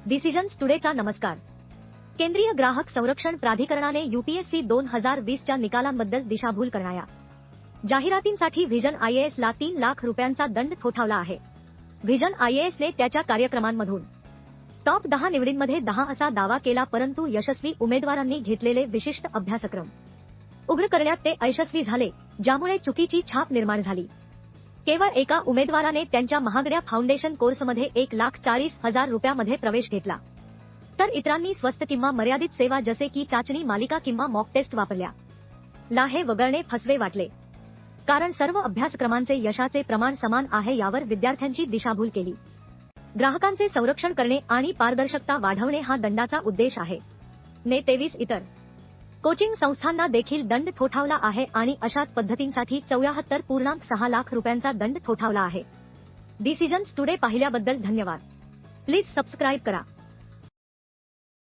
Decisions टुडेचा नमस्कार. केंद्रीय ग्राहक संरक्षण प्राधिकरणाने यूपीएससी 2020 च्या निकालांबद्दल दिशाभूल करणाऱ्या जाहिरातींसाठी व्हिजन IAS ला 3 लाख रुपयांचा दंड ठोठावला आहे. व्हिजन IAS ने त्याच्या कार्यक्रमांमधून टॉप 10 निवडींमध्ये 10 असा दावा केला, परंतु यशस्वी उमेदवारांनी घेतलेले विशिष्ट अभ्यासक्रम उघड करण्यात ते अयशस्वी झाले, ज्यामुळे चुकीची छाप निर्माण झाली. केवळ एका उमेदवाराने त्यांच्या महागड्या फाउंडेशन कोर्समध्ये 1,40,000 रुपयामध्ये प्रवेश घेतला, तर इतरांनी स्वस्त किंवा मर्यादित सेवा जसे की चाचणी मालिका किंवा मॉक टेस्ट वापरल्या. ला हे वगळणे फसवे वाटले, कारण सर्व अभ्यासक्रमांचे यशाचे प्रमाण समान आहे यावर विद्यार्थ्यांची दिशाभूल केली. ग्राहकांचे संरक्षण करणे आणि पारदर्शकता वाढवणे हा दंडाचा उद्देश आहे. ने 23 इतर कोचिंग संस्थांना देखील दंड ठोठावला आहे आणि अशाच पद्धतींसाठी 74.6 लाख रुपयांचा दंड ठोठावला आहे. डिसिजन्स टुडे पाहिल्याबद्दल धन्यवाद. प्लीज सबस्क्राईब करा.